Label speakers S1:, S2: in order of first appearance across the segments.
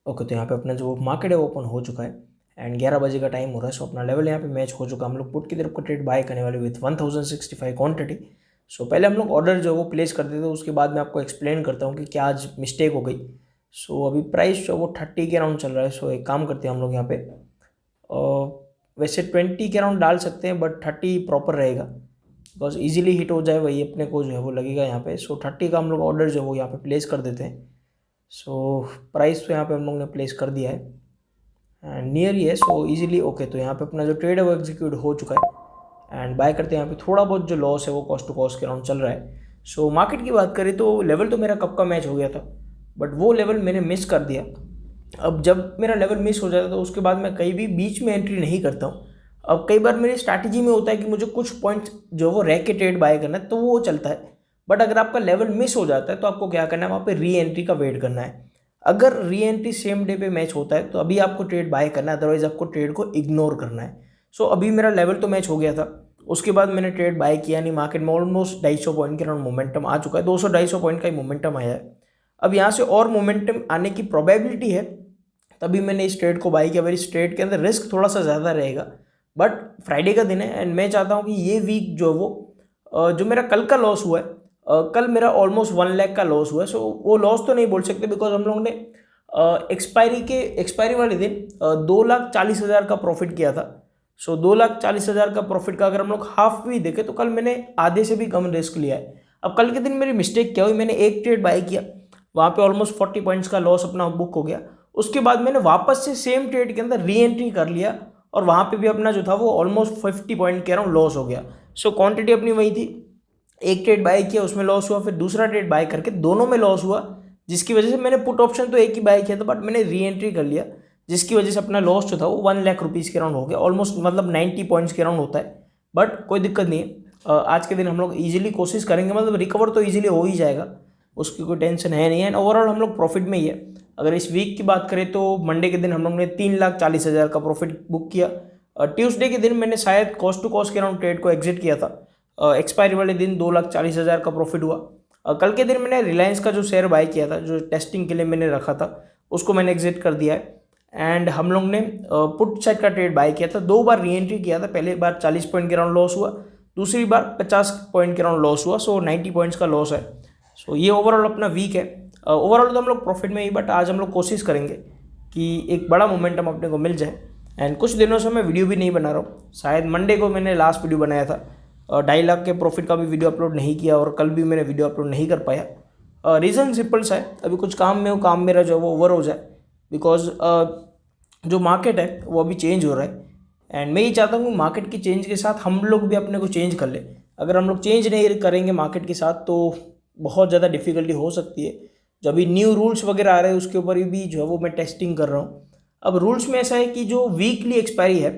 S1: Okay, तो यहाँ पे अपना जो मार्केट है वो ओपन हो चुका है एंड 11 बजे का टाइम हो रहा है। सो अपना लेवल यहाँ पे मैच हो चुका है। हम लोग पुट की तरफ का ट्रेड बाय करने वाले विथ 1065 क्वांटिटी। सो पहले हम लोग ऑर्डर जो है वो प्लेस कर देते हैं, उसके बाद मैं आपको एक्सप्लेन करता हूँ कि क्या आज मिस्टेक हो गई। सो अभी प्राइस जो है वो 30 के अराउंड चल रहा है। सो एक काम करते हैं हम लोग यहाँ पे, वैसे 20 के अराउंड डाल सकते हैं बट 30 प्रॉपर रहेगा, बिकॉज ईजिली हिट हो जाए वही अपने को जो है वो लगेगा यहाँ पे। सो 30 का हम लोग ऑर्डर जो है वो यहाँ पे प्लेस कर देते हैं। सो प्राइस तो यहाँ पे हम लोग ने प्लेस कर दिया है एंड नियर ही है, सो इजीली ओके। तो यहाँ पे अपना जो ट्रेड है वो एग्जीक्यूट हो चुका है एंड बाय करते हैं। यहाँ पे थोड़ा बहुत जो लॉस है वो कॉस्ट टू कॉस्ट के अराउंड चल रहा है। सो मार्केट की बात करें तो लेवल तो मेरा कब का मैच हो गया था, बट वो लेवल मैंने मिस कर दिया। अब जब मेरा लेवल मिस हो जाता है तो उसके बाद मैं कहीं भी बीच में एंट्री नहीं करता हूँ। अब कई बार मेरी स्ट्रैटेजी में होता है कि मुझे कुछ पॉइंट जो वो रह के ट्रेड बाय करना है, तो वो चलता है। बट अगर आपका लेवल मिस हो जाता है तो आपको क्या करना है, वहाँ पे री एंट्री का वेट करना है। अगर री एंट्री सेम डे पे मैच होता है तो अभी आपको ट्रेड बाय करना है, अदरवाइज आपको ट्रेड को इग्नोर करना है। सो अभी मेरा लेवल तो मैच हो गया था, उसके बाद मैंने ट्रेड बाय किया नहीं। मार्केट में ऑलमोस्ट 250 पॉइंट के अराउंड मोमेंटम आ चुका है, 200-250 पॉइंट का ही मोमेंटम आया है। अब यहाँ से और मोमेंटम आने की प्रोबेबिलिटी है, तभी मैंने इस ट्रेड को बाय किया। मेरी इस ट्रेड के अंदर रिस्क थोड़ा सा ज़्यादा रहेगा, बट फ्राइडे का दिन है एंड मैं चाहता हूँ कि ये वीक जो वो जो मेरा कल का लॉस हुआ है, कल मेरा ऑलमोस्ट 1 लाख का लॉस हुआ है। सो वो लॉस तो नहीं बोल सकते, बिकॉज हम लोग ने एक्सपायरी वाले दिन 2,40,000 का प्रॉफिट किया था। सो 2,40,000 का प्रॉफिट का अगर हम लोग हाफ भी देखें तो कल मैंने आधे से भी कम रिस्क लिया है। अब कल के दिन मेरी मिस्टेक क्या हुई, मैंने एक ट्रेड बाय किया, वहाँ पे ऑलमोस्ट 40 पॉइंट्स का लॉस अपना बुक हो गया। उसके बाद मैंने वापस से सेम ट्रेड के अंदर री एंट्री कर लिया और वहाँ पे भी अपना जो था वो ऑलमोस्ट 50 पॉइंट के अराउंड लॉस हो गया। सो क्वांटिटी अपनी वही थी, एक ट्रेड बाय किया उसमें लॉस हुआ, फिर दूसरा ट्रेड बाय करके दोनों में लॉस हुआ, जिसकी वजह से मैंने पुट ऑप्शन तो एक ही बाय किया था बट मैंने री एंट्री कर लिया, जिसकी वजह से अपना लॉस जो था वो 1 लाख रुपीज़ के अराउंड हो गया, ऑलमोस्ट मतलब 90 पॉइंट्स के अराउंड होता है। बट कोई दिक्कत नहीं है, आज के दिन हम लोग ईजिली कोशिश करेंगे, मतलब रिकवर तो ईजिली हो ही जाएगा, उसकी कोई टेंशन है नहीं है। एंड ओवरऑल हम लोग प्रॉफिट में ही है। अगर इस वीक की बात करें तो मंडे के दिन हम लोग ने 3,40,000 का प्रॉफिट बुक किया। ट्यूसडे के दिन मैंने शायद कॉस्ट टू कॉस्ट के अराउंड ट्रेड को एग्जिट किया था। एक्सपायरी वाले दिन 2,40,000 का प्रॉफिट हुआ। कल के दिन मैंने रिलायंस का जो शेयर बाय किया था, जो टेस्टिंग के लिए मैंने रखा था, उसको मैंने एग्जिट कर दिया है। एंड हम लोग ने पुट साइड का ट्रेड बाय किया था, 2 बार री एंट्री किया था। पहले बार 40 पॉइंट के अराउंड लॉस हुआ, दूसरी बार 50 पॉइंट के अराउंड लॉस हुआ। सो 90 पॉइंट्स का लॉस है। सो ये ओवरऑल अपना वीक है। ओवरऑल तो हम लोग प्रॉफिट में ही, बट आज हम लोग कोशिश करेंगे कि एक बड़ा मोमेंटम अपने को मिल जाए। एंड कुछ दिनों से मैं वीडियो भी नहीं बना रहा हूँ, शायद मंडे को मैंने लास्ट वीडियो बनाया था, 2.5 लाख के प्रॉफिट का भी वीडियो अपलोड नहीं किया और कल भी मैंने वीडियो अपलोड नहीं कर पाया। रीज़न सिंपल सा है, अभी कुछ काम में हो, काम मेरा जो है वो ओवर हो जाए, बिकॉज जो मार्केट है वो अभी चेंज हो रहा है एंड मैं ये चाहता हूँ मार्केट के चेंज के साथ हम लोग भी अपने को चेंज कर ले। अगर हम लोग चेंज नहीं करेंगे मार्केट के साथ तो बहुत ज़्यादा डिफ़िकल्टी हो सकती है। जो अभी न्यू रूल्स वगैरह आ रहे हैं उसके ऊपर भी जो है वो मैं टेस्टिंग कर रहा हूँ। अब रूल्स में ऐसा है कि जो वीकली एक्सपायरी है,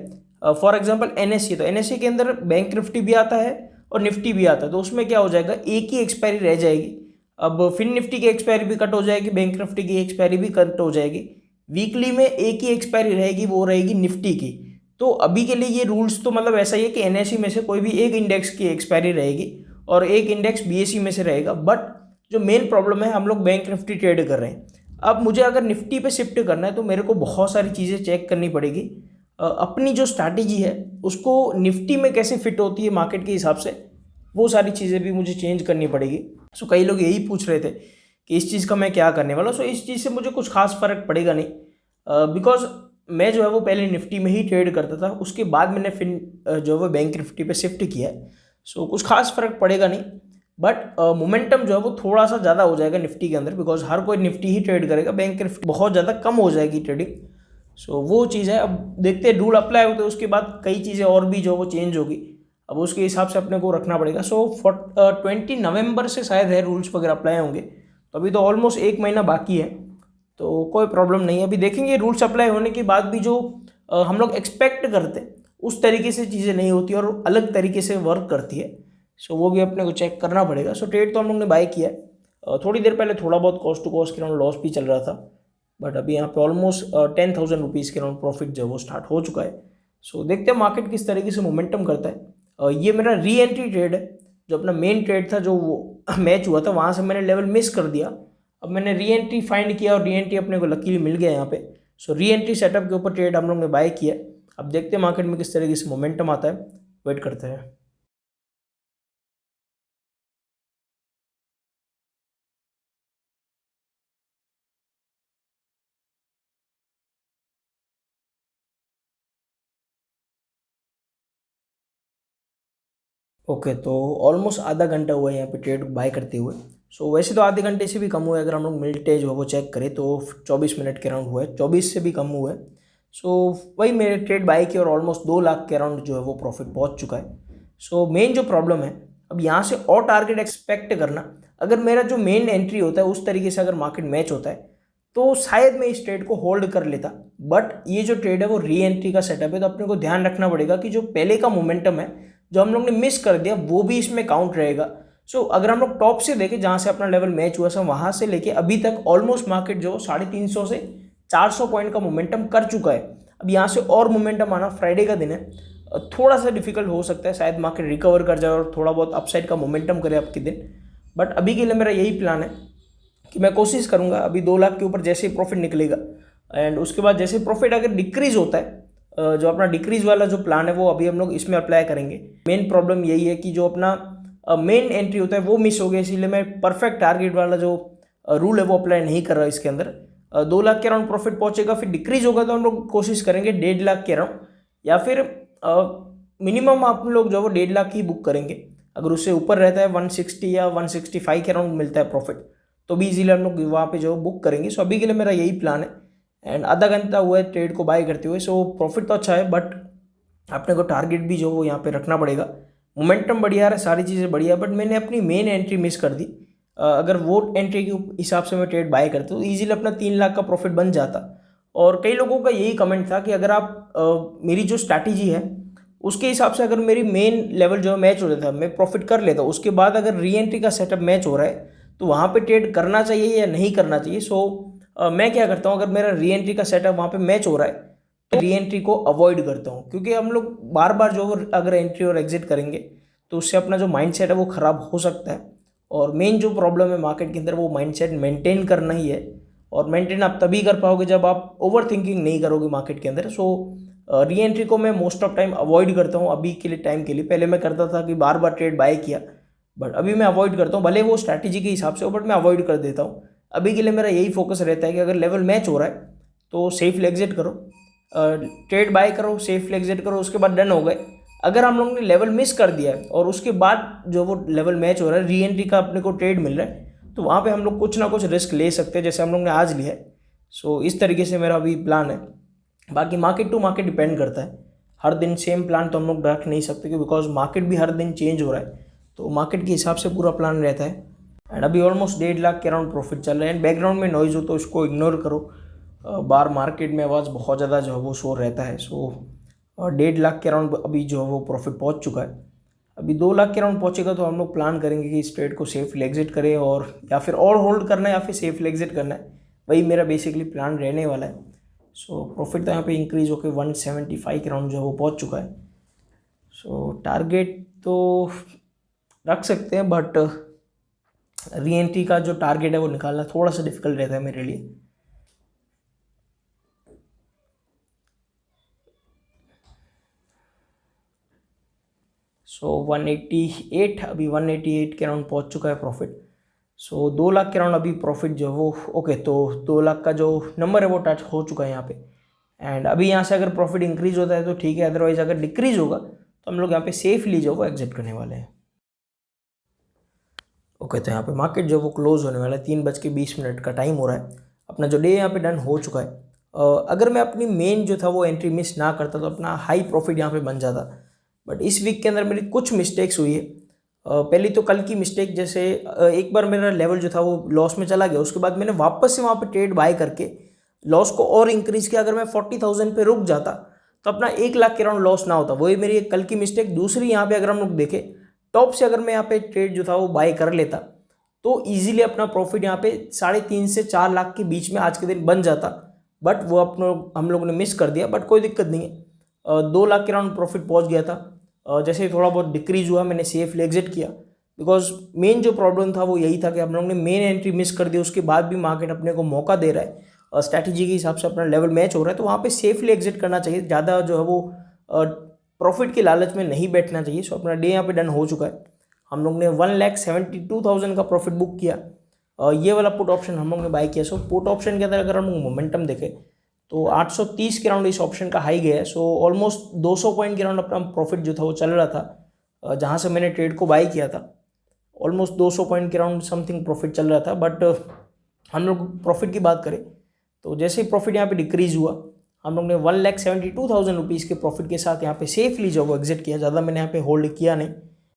S1: फॉर एग्जांपल एनएससी, तो एनएससी के अंदर बैंक निफ्टी भी आता है और निफ्टी भी आता है, तो उसमें क्या हो जाएगा, एक ही एक्सपायरी रह जाएगी। अब फिन निफ्टी की एक्सपायरी भी कट हो जाएगी, बैंक निफ्टी की एक्सपायरी भी कट हो जाएगी। वीकली में एक ही एक्सपायरी रहेगी, वो रहेगी निफ्टी की। तो अभी के लिए ये रूल्स तो मतलब ऐसा ही है कि एनएससी में से कोई भी एक इंडेक्स की एक्सपायरी रहेगी और एक इंडेक्स बीएसई में से रहेगा। बट जो मेन प्रॉब्लम है, हम लोग बैंक निफ्टी ट्रेड कर रहे हैं। अब मुझे अगर निफ्टी पे शिफ्ट करना है तो मेरे को बहुत सारी चीज़ें चेक करनी पड़ेगी। अपनी जो स्ट्रैटेजी है उसको निफ्टी में कैसे फिट होती है मार्केट के हिसाब से, वो सारी चीज़ें भी मुझे चेंज करनी पड़ेगी। सो कई लोग यही पूछ रहे थे कि इस चीज़ का मैं क्या करने वाला हूँ। सो इस चीज़ से मुझे कुछ खास फ़र्क पड़ेगा नहीं, बिकॉज मैं जो है वो पहले निफ्टी में ही ट्रेड करता था, उसके बाद मैंने फिर जो है वो बैंक निफ्टी पे शिफ्ट किया है। सो कुछ खास फ़र्क पड़ेगा नहीं, बट मोमेंटम जो है वो थोड़ा सा ज़्यादा हो जाएगा निफ्टी के अंदर, बिकॉज हर कोई निफ्टी ही ट्रेड करेगा, बैंक निफ्टी बहुत ज़्यादा कम हो जाएगी ट्रेडिंग। सो वो चीज़ है। अब देखते हैं रूल अप्लाई होते हैं, उसके बाद कई चीज़ें और भी जो वो चेंज होगी, अब उसके हिसाब से अपने को रखना पड़ेगा। सो 20 नवंबर से शायद है रूल्स वगैरह अप्लाई होंगे, तो अभी तो ऑलमोस्ट 1 महीना बाकी है, तो कोई प्रॉब्लम नहीं है। अभी देखेंगे रूल्स अप्लाई होने के बाद भी जो हम लोग एक्सपेक्ट करते हैं उस तरीके से चीज़ें नहीं होती और अलग तरीके से वर्क करती है। सो वो भी अपने को चेक करना पड़ेगा। सो ट्रेड तो हम लोग ने बाय किया है। थोड़ी देर पहले थोड़ा बहुत कॉस्ट टू कॉस्ट के राउंड लॉस भी चल रहा था, बट अभी यहाँ पे ऑलमोस्ट 10,000 रुपीज़ के राउंड प्रॉफिट जो वो स्टार्ट हो चुका है। सो देखते हैं मार्केट किस तरीके से मोमेंटम करता है। ये मेरा री एंट्री ट्रेड है, जो अपना मेन ट्रेड था जो वो मैच हुआ था वहाँ से मैंने लेवल मिस कर दिया। अब मैंने री एंट्री फाइंड किया और री एंट्री अपने को लकीली मिल गया यहाँ पे। सो री एंट्री सेटअप के ऊपर ट्रेड हम लोग ने बाय किया। अब देखते हैं मार्केट में किस तरीके से मोमेंटम आता है, वेट करते हैं। ओके, तो ऑलमोस्ट आधा घंटा हुआ है यहाँ पे ट्रेड बाय करते हुए। सो वैसे तो आधे घंटे से भी कम हुआ है, अगर हम लोग मिनटेज जो है वो चेक करें तो 24 मिनट के अराउंड हुआ है, 24 से भी कम हुआ है। सो वही मेरे ट्रेड बाय की और ऑलमोस्ट 2 लाख के अराउंड जो है वो प्रॉफिट पहुँच चुका है। सो मेन जो प्रॉब्लम है, अब यहाँ से और टारगेट एक्सपेक्ट करना, अगर मेरा जो मेन एंट्री होता है उस तरीके से अगर मार्केट मैच होता है तो शायद मैं इस ट्रेड को होल्ड कर लेता। बट ये जो ट्रेड है वो री एंट्री का सेटअप है, तो अपने को ध्यान रखना पड़ेगा कि जो पहले का मोमेंटम है जो हम लोग ने मिस कर दिया वो भी इसमें काउंट रहेगा। सो अगर हम लोग टॉप से देखें जहाँ से अपना लेवल मैच हुआ था वहाँ से लेके अभी तक ऑलमोस्ट मार्केट जो 350 से 400 पॉइंट का मोमेंटम कर चुका है। अब यहाँ से और मोमेंटम आना, फ्राइडे का दिन है, थोड़ा सा डिफिकल्ट हो सकता है, शायद मार्केट रिकवर कर जाए और थोड़ा बहुत अपसाइड का मोमेंटम करे आपके दिन। बट अभी के लिए मेरा यही प्लान है कि मैं कोशिश करूँगा अभी 2 लाख के ऊपर जैसे ही प्रॉफिट निकलेगा एंड उसके बाद जैसे प्रॉफिट अगर डिक्रीज होता है, जो अपना डिक्रीज वाला जो प्लान है वो अभी हम लोग इसमें अप्लाई करेंगे। मेन प्रॉब्लम यही है कि जो अपना मेन एंट्री होता है वो मिस हो गया, इसीलिए मैं परफेक्ट टारगेट वाला जो रूल है वो अप्लाई नहीं कर रहा इसके अंदर। 2 लाख के अराउंड प्रॉफिट पहुंचेगा, फिर डिक्रीज होगा तो हम लोग कोशिश करेंगे 1.5 लाख के अराउंड, या फिर मिनिमम आप लोग जो है वो 1.5 लाख ही बुक करेंगे। अगर उससे ऊपर रहता है 160 या 165 के अराउंड मिलता है प्रॉफिट तो भी इजीली हम लोग वहाँ पे जो बुक करेंगे। सो अभी के लिए मेरा यही प्लान है एंड आधा घंटा हुआ है ट्रेड को बाय करते हुए। सो प्रॉफिट तो अच्छा है बट अपने को टारगेट भी जो वो यहाँ पे रखना पड़ेगा। मोमेंटम बढ़िया है, सारी चीज़ें बढ़िया, बट मैंने अपनी मेन एंट्री मिस कर दी। अगर वो एंट्री के हिसाब से मैं ट्रेड बाय करता तो ईजिली अपना 3 लाख का प्रॉफिट बन जाता। और कई लोगों का यही कमेंट था कि अगर आप मेरी जो स्ट्रैटेजी है उसके हिसाब से अगर मेरी मेन लेवल जो है मैच हो जाता है, मैं प्रॉफिट कर लेता, उसके बाद अगर री एंट्री का सेटअप मैच हो रहा है तो वहाँ पे ट्रेड करना चाहिए या नहीं करना चाहिए। सो मैं क्या करता हूँ, अगर मेरा री एंट्री का सेटअप वहाँ पे मैच हो रहा है तो री एंट्री को अवॉइड करता हूँ, क्योंकि हम लोग बार बार जो अगर एंट्री और एग्जिट करेंगे तो उससे अपना जो माइंडसेट है वो ख़राब हो सकता है। और मेन जो प्रॉब्लम है मार्केट के अंदर वो माइंडसेट मेंटेन करना ही है, और मेंटेन आप तभी कर पाओगे जब आप ओवर थिंकिंग नहीं करोगे मार्केट के अंदर। सो री एंट्री को मैं मोस्ट ऑफ टाइम अवॉइड करता हूँ अभी के लिए, टाइम के लिए। पहले मैं करता था कि बार बार ट्रेड बाय किया, बट अभी मैं अवॉइड करता हूँ, भले वो स्ट्रैटेजी के हिसाब से हो बट मैं अवॉइड कर देता हूँ। अभी के लिए मेरा यही फोकस रहता है कि अगर लेवल मैच हो रहा है तो सेफली एग्जिट करो, ट्रेड बाय करो, सेफली एग्जिट करो, उसके बाद डन हो गए। अगर हम लोग ने लेवल मिस कर दिया है और उसके बाद जो वो लेवल मैच हो रहा है, री एंट्री का अपने को ट्रेड मिल रहा है, तो वहाँ पे हम लोग कुछ ना कुछ रिस्क ले सकते हैं जैसे हम लोग ने आज लिया है। सो इस तरीके से मेरा अभी प्लान है। बाकी मार्केट टू मार्केट डिपेंड करता है, हर दिन सेम प्लान तो हम लोग रख नहीं सकते कि बिकॉज मार्केट भी हर दिन चेंज हो रहा है, तो मार्केट के हिसाब से पूरा प्लान रहता है। एंड अभी ऑलमोस्ट 1.5 लाख के अराउंड प्रॉफिट चल रहा है। एंड बैकग्राउंड में नॉइज़ हो तो उसको इग्नोर करो, बाहर मार्केट में आवाज़ बहुत ज़्यादा जो है वो शोर रहता है। सो 1.5 लाख के अराउंड अभी जो है वो प्रॉफिट पहुंच चुका है। अभी 2 लाख के अराउंड पहुंचेगा तो हम लोग प्लान करेंगे कि इस ट्रेड को सेफली एग्जिट करें, और या फिर और होल्ड करना है या फिर सेफली एग्जिट करना है, वही मेरा बेसिकली प्लान रहने वाला है। सो प्रॉफिट तो यहाँ पे इंक्रीज होकर 175 के अराउंड जो है वो पहुँच चुका है। सो टारगेट तो रख सकते हैं बट री एंट्री का जो टारगेट है वो निकालना थोड़ा सा डिफिकल्ट रहता है मेरे लिए। सो 188, अभी 188 के अराउंड पहुंच चुका है प्रॉफिट। सो 2 लाख के अराउंड अभी प्रॉफिट जो है वो ओके, तो 2 लाख का जो नंबर है वो टच हो चुका है यहाँ पे। एंड अभी यहाँ से अगर प्रॉफिट इंक्रीज होता है तो ठीक है, अदरवाइज अगर डिक्रीज होगा तो हम लोग यहाँ पे सेफली जो वो एग्जिट करने वाले हैं। ओके, तो यहाँ पे मार्केट जो वो क्लोज होने वाला है, 3:20 का टाइम हो रहा है। अपना जो डे यहाँ पे डन हो चुका है। अगर मैं अपनी मेन जो था वो एंट्री मिस ना करता तो अपना हाई प्रॉफिट यहाँ पे बन जाता, बट इस वीक के अंदर मेरी कुछ मिस्टेक्स हुई है। पहली तो कल की मिस्टेक, जैसे एक बार मेरा लेवल जो था वो लॉस में चला गया, उसके बाद मैंने वापस से वहाँ पे ट्रेड बाय करके लॉस को और इंक्रीज किया। अगर मैं 40,000 पे रुक जाता तो अपना 1 लाख के अराउंड लॉस ना होता, वही मेरी एक कल की मिस्टेक। दूसरी यहाँ पे अगर हम लोग देखें टॉप से, अगर मैं यहाँ पे ट्रेड जो था वो बाय कर लेता तो ईजिली अपना प्रॉफिट यहाँ पे 3.5 से 4 लाख के बीच में आज के दिन बन जाता, बट वो हम लोगों ने मिस कर दिया। बट कोई दिक्कत नहीं है, 2 लाख के अराउंड प्रॉफिट पहुँच गया था। जैसे थोड़ा बहुत डिक्रीज हुआ मैंने सेफली एग्जिट किया। बिकॉज मेन जो प्रॉब्लम था वो यही था कि हम लोग ने मेन एंट्री मिस कर दी, उसके बाद भी मार्केट अपने को मौका दे रहा है और स्ट्रैटेजी के हिसाब से अपना लेवल मैच हो रहा है, तो वहाँ पे सेफली एग्जिट करना चाहिए। ज़्यादा जो है वो प्रॉफिट के लालच में नहीं बैठना चाहिए। सो अपना डे यहाँ पे डन हो चुका है। हम लोग ने 1,72,000 का प्रॉफिट बुक किया। ये वाला पुट ऑप्शन हम लोग ने बाय किया। सो पुट ऑप्शन के अंदर अगर हम मोमेंटम देखें तो 830 के राउंड इस ऑप्शन का हाई गया है। सो ऑलमोस्ट 200 पॉइंट के राउंड अपना प्रॉफिट जो था वो चल रहा था जहाँ से मैंने ट्रेड को बाय किया था। ऑलमोस्ट 200 पॉइंट के राउंड समथिंग प्रॉफिट चल रहा था। बट हम लोग प्रॉफिट की बात करें तो जैसे ही प्रॉफिट यहाँ पे डिक्रीज हुआ, हम लोग ने 1,72,000 रुपीज़ के प्रॉफिट के साथ यहाँ पे सेफली जो वो एग्जिट किया। ज़्यादा मैंने यहाँ पे होल्ड किया नहीं।